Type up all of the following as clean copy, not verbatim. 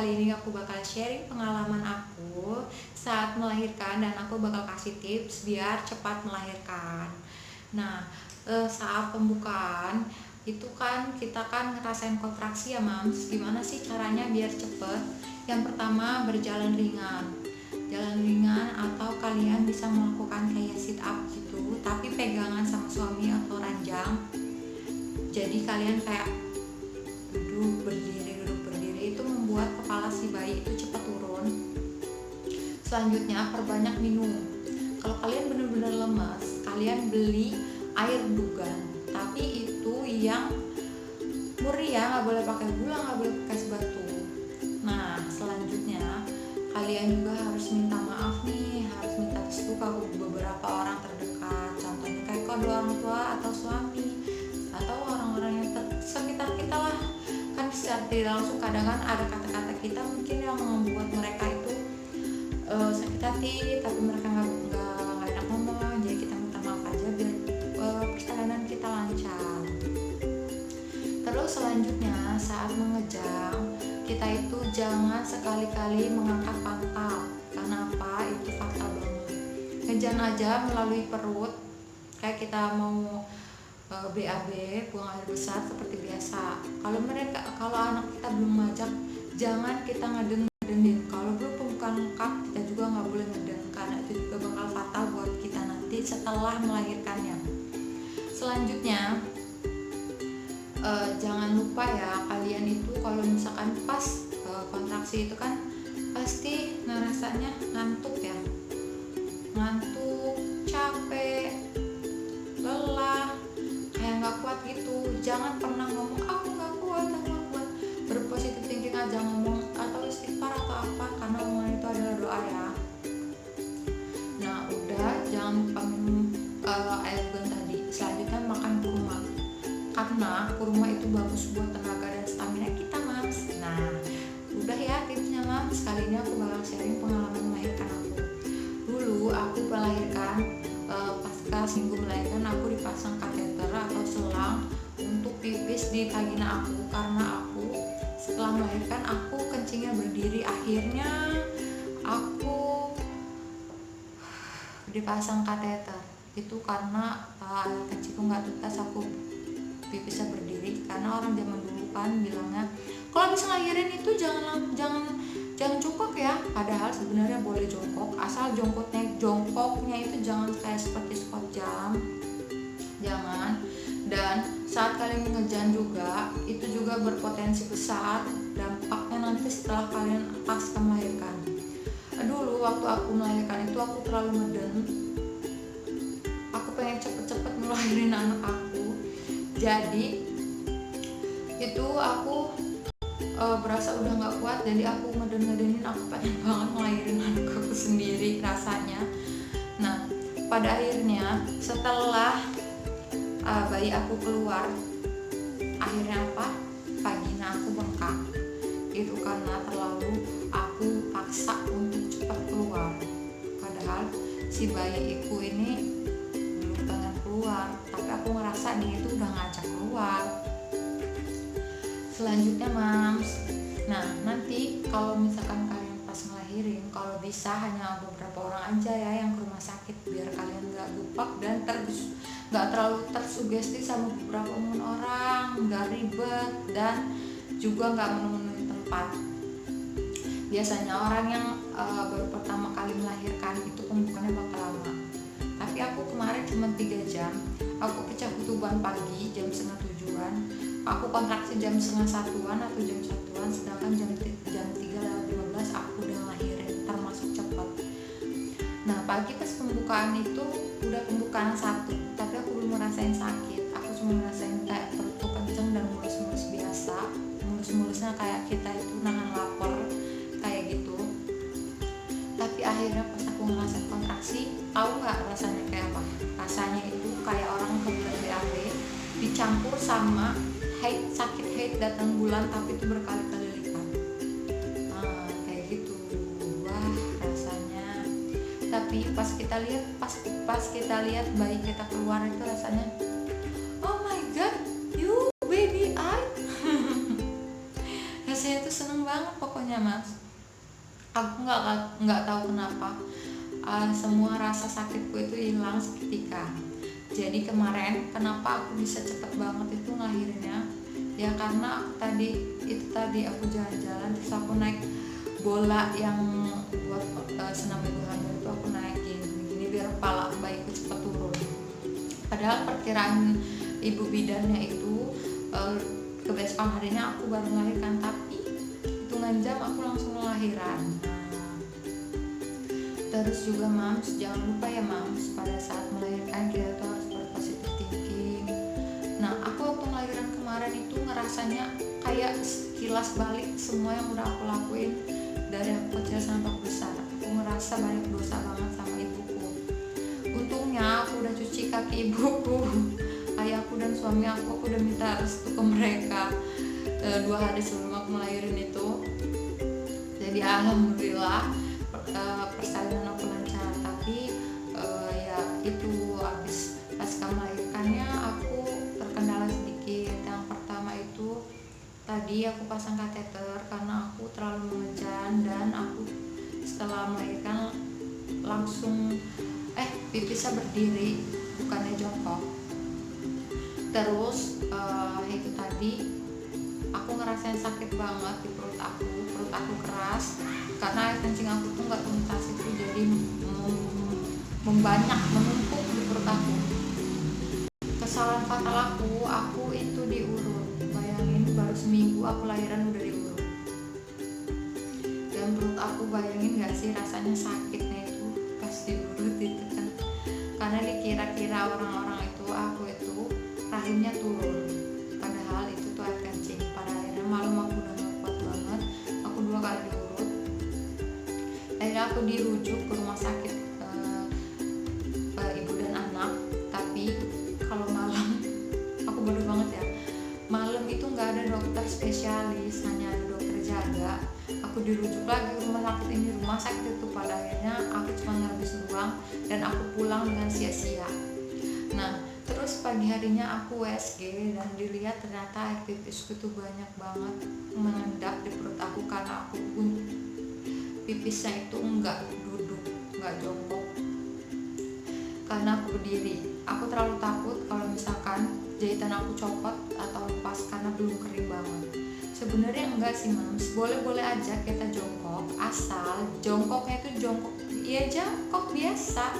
kali ini aku bakal sharing pengalaman aku saat melahirkan dan aku bakal kasih tips biar cepat melahirkan. Nah, saat pembukaan itu kan kita kan ngerasain kontraksi ya Mams. Gimana sih caranya biar cepet? Yang pertama berjalan ringan. Jalan ringan atau kalian bisa melakukan kayak sit up gitu, tapi pegangan sama suami atau ranjang. Jadi kalian kayak duduk berdiri itu membuat kepala si bayi itu cepat turun. Selanjutnya perbanyak minum. Kalau kalian benar-benar lemas, kalian beli air dugan, tapi itu yang murni ya, nggak boleh pakai gula, nggak boleh pakai es batu. Nah selanjutnya kalian juga harus minta maaf nih, harus minta restu ke beberapa orang terdekat, contohnya kayak kedua orang tua atau suami atau orang-orang yang sekitar kita lah. Kan secara tidak langsung kadang kan ada kata-kata kita mungkin yang membuat mereka itu sakit hati, tapi mereka nggak enak ngomong, jadi kita minta maaf aja biar persalinan kita lancar. Terus selanjutnya saat mengejang, kita itu jangan sekali-kali mengangkat pangkal. Karena apa? Itu fatal banget. Ngejang aja melalui perut, kayak kita mau BAB, buang air besar seperti biasa. Kalau anak kita belum ngajak, jangan kita ngedenin. Kalau belum pembukaan lengkap, kita juga nggak boleh ngeden, karena itu juga bakal fatal buat kita nanti setelah melahirkannya. Selanjutnya, jangan lupa ya, kalian itu kalau misalkan pas kontraksi itu kan pasti ngerasanya ngantuk ya, ngantuk, capek, lelah, kayak nggak kuat gitu. Jangan pernah ngomong aku nggak kuat. Berpositif thinking aja, ngomong atau istighfar atau apa, karena omongan itu adalah doa ya. Nah udah, jangan lupa minum air gun tadi. Selanjutnya makan kurma, karena kurma itu bagus buat tenaga dan stamina kita Mams. Nah udah ya tipsnya Mams. Kali ini aku bakal sharing pengalaman melahirkan aku. Dulu aku melahirkan, pasca minggu melahirkan aku dipasang kateter atau selang untuk pipis di vagina aku, karena aku setelah melahirkan aku kencingnya berdiri. Akhirnya aku dipasang kateter itu karena kencingku nggak tuntas, aku pipisnya berdiri. Karena orang zaman dulu kan bilangnya kalau habis ngelahirin itu jangan jongkok ya, padahal sebenarnya boleh jongkok, asal jongkoknya itu jangan kayak seperti squat jump, jangan. Dan saat kalian ngejan juga, itu juga berpotensi besar dampaknya nanti setelah kalian pasca melahirkan. Dulu waktu aku melahirkan itu aku terlalu ngeden, aku pengen cepet-cepet ngelahirin anak aku, jadi itu aku berasa udah nggak kuat, jadi aku ngeden-ngedenin, aku pengen banget ngelahirin anak aku sendiri rasanya. Nah pada akhirnya setelah bayi aku keluar, akhirnya apa? Vagina aku bengkak. Itu karena terlalu aku paksa untuk cepat keluar, padahal si bayiku ini belum pengen keluar, tapi aku ngerasa dia itu udah ngajak keluar. Selanjutnya Mams, nah nanti kalau misalkan kalian pas ngelahirin, kalau bisa hanya beberapa orang aja ya yang ke rumah sakit, biar kalian gak lupa dan gak terlalu tersugesti sama beberapa orang, gak ribet dan juga gak menemukan tempat. Biasanya orang yang baru pertama kali melahirkan itu pembukaannya bakal lama, tapi aku kemarin cuma 3 jam. Aku pecah ketuban pagi jam 6:30-an, aku kontraksi jam 12:30-an atau jam 1-an, sedangkan jam 3:15 aku udah ngelahirin, termasuk cepat. Nah pagi pas pembukaan itu udah pembukaan 1, tapi aku belum ngerasain sakit, aku cuma ngerasain kayak perutku kenceng dan mulus-mulus biasa, mulus-mulusnya kayak kita itu nahan lapar kayak gitu. Tapi akhirnya pas aku ngerasain kontraksi, tahu nggak rasanya kayak apa? Rasanya itu kayak orang kebulan BAB dicampur sama sakit haid datang bulan, tapi itu berkali-kali lipat. Kayak gitu. Wah rasanya. Tapi pas kita lihat bayi kita keluar itu rasanya, oh my god, you baby I. Rasanya itu seneng banget pokoknya. awalnya mas, aku nggak tahu kenapa semua rasa sakitku itu hilang seketika. Jadi kemarin kenapa aku bisa cepet banget itu ngelahirinnya, ya karena aku tadi aku jalan-jalan, terus aku naik bola yang buat senam ibu hamil itu, aku naikin gini biar kepala bayiku cepet turun. Padahal perkiraan ibu bidannya itu kebesokan harinya aku baru melahirkan, tapi hitungan jam aku langsung lahiran. Terus juga mams, jangan lupa ya mams, pada saat melahirkan kita tuh harus berpositif thinking. Nah aku waktu melahirkan kemarin itu ngerasanya kayak sekilas balik semua yang udah aku lakuin dari aku kecil sampai aku besar. Aku ngerasa banyak dosa banget sama ibuku. Untungnya aku udah cuci kaki ibuku, ayahku dan suami aku udah minta restu ke mereka 2 hari sebelum aku melahirin itu. Jadi alhamdulillah persalinan aku lancar. Tapi ya itu habis pasca melahirkannya aku terkendala sedikit. Yang pertama itu tadi aku pasang kateter karena aku terlalu mengejan, dan aku setelah melahirkan langsung pipisnya berdiri bukannya jongkok. Terus itu tadi aku ngerasain sakit banget di perut aku keras karena air kencing aku tuh nggak tuntas itu, jadi membanyak menumpuk di perut aku. Kesalahan fatal aku itu diurut. Bayangin baru seminggu aku lahiran udah diurut, dan perut aku bayangin gak sih rasanya sakitnya itu pas diurut itu kan, karena dikira-kira orang-orang itu aku itu rahimnya turun, padahal itu tuh air kencing. Pada akhirnya malam aku udah gak kuat banget, aku 2 kali diurut. Akhirnya aku dirujuk ke rumah sakit ibu dan anak. Tapi kalau malam aku bodoh banget ya, malam itu nggak ada dokter spesialis, hanya ada dokter jaga. Aku dirujuk lagi ke rumah sakit ini, rumah sakit itu. Pada akhirnya aku cuma ngabisin uang dan aku pulang dengan sia-sia. Nah terus pagi harinya aku USG dan dilihat ternyata air pipisku tuh banyak banget mengendap di perut aku, karena aku pipisnya itu nggak duduk, nggak jongkok, karena aku berdiri. Aku terlalu takut kalau misalkan jahitan aku copot atau lepas karena belum kering banget. Sebenarnya enggak sih mams, boleh-boleh aja kita jongkok, asal jongkoknya itu jongkok ya jongkok biasa,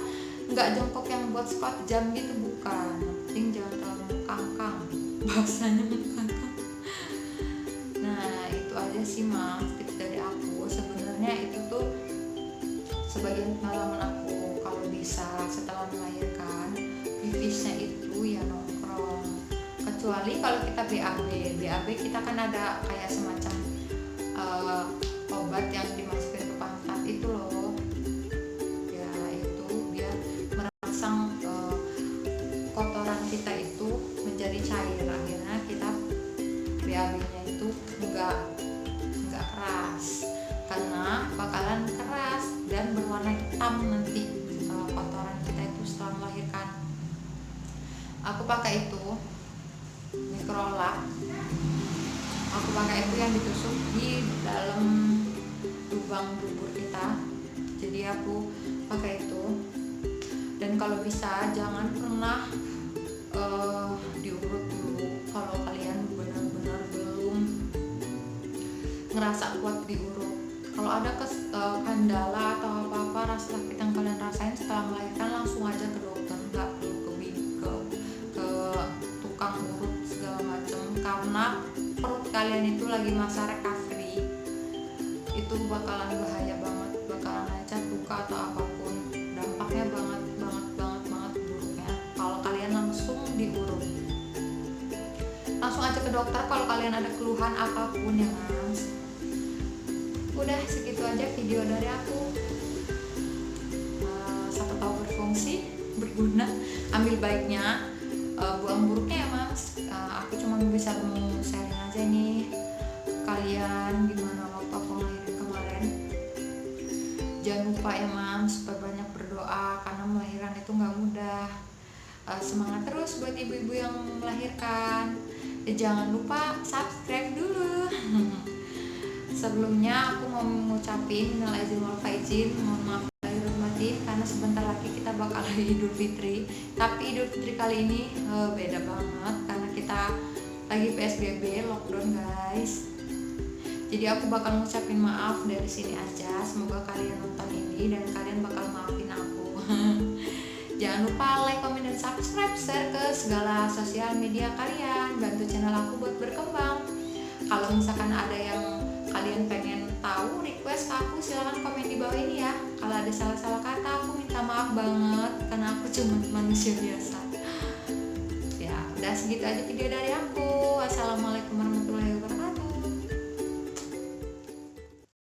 nggak jongkok yang buat squat jam gitu, bukan. Yang penting jangan terlalu mengkangkang, bahasanya mengkangkang. Nah itu aja sih mams tips dari aku. Sebenarnya itu tuh sebagian pengalaman aku. Kalau bisa setelah melahirkan pipisnya itu ya nongkrong, kecuali kalau kita BAB kita kan ada kayak semacam obat yang dimasukin ke pantat itu loh ya, itu biar merangsang kotoran kita itu menjadi cair. Akhirnya kita BAB-nya itu enggak keras, karena bakalan keras dan berwarna hitam nanti kotoran kita itu setelah melahirkan. Aku pakai itu Microlab, aku pakai itu yang ditusuk di dalam lubang dubur kita, jadi aku pakai itu. Dan kalau bisa jangan pernah diurut dulu kalau kalian benar-benar belum ngerasa kuat diurut. Kalau ada kendala atau apa-apa rasa sakit yang kalian rasain setelah melahirkan, langsung aja ke dokter, nggak perlu ke tukang urut segala macam, karena perut kalian itu lagi masa recovery, itu bakalan bahaya banget, bakalan lancar luka atau apapun. Dampaknya banget buruknya kalau kalian langsung diurut. Langsung aja ke dokter kalau kalian ada keluhan apapun ya mas. Udah segitu aja video dari aku. Siapa tahu berfungsi, berguna, ambil baiknya, buang buruknya ya mas. Aku cuma bisa sharing aja nih kalian gimana waktu aku ngelahirin kemarin. Jangan lupa ya mams, banyak berdoa karena melahirkan itu nggak mudah. Semangat terus buat ibu-ibu yang melahirkan. Jangan lupa subscribe dulu. Sebelumnya aku mau ngucapin minal aidin wal faizin, mohon maaf lahir dan batin, karena sebentar lagi kita bakal Idul Fitri. Tapi Idul Fitri kali ini beda banget karena kita lagi PSBB lockdown guys. Jadi aku bakal ngucapin maaf dari sini aja. Semoga kalian nonton ini dan kalian bakal maafin aku. Jangan lupa like, comment, dan subscribe, share ke segala sosial media kalian. Bantu channel aku buat berkembang. Kalau misalkan ada yang kalian pengen tahu, request ke aku, silahkan komen di bawah ini ya. Kalau ada salah-salah kata, aku minta maaf banget karena aku cuma manusia biasa. Ya, udah segitu aja video dari aku. Wassalamualaikum warahmatullahi wabarakatuh.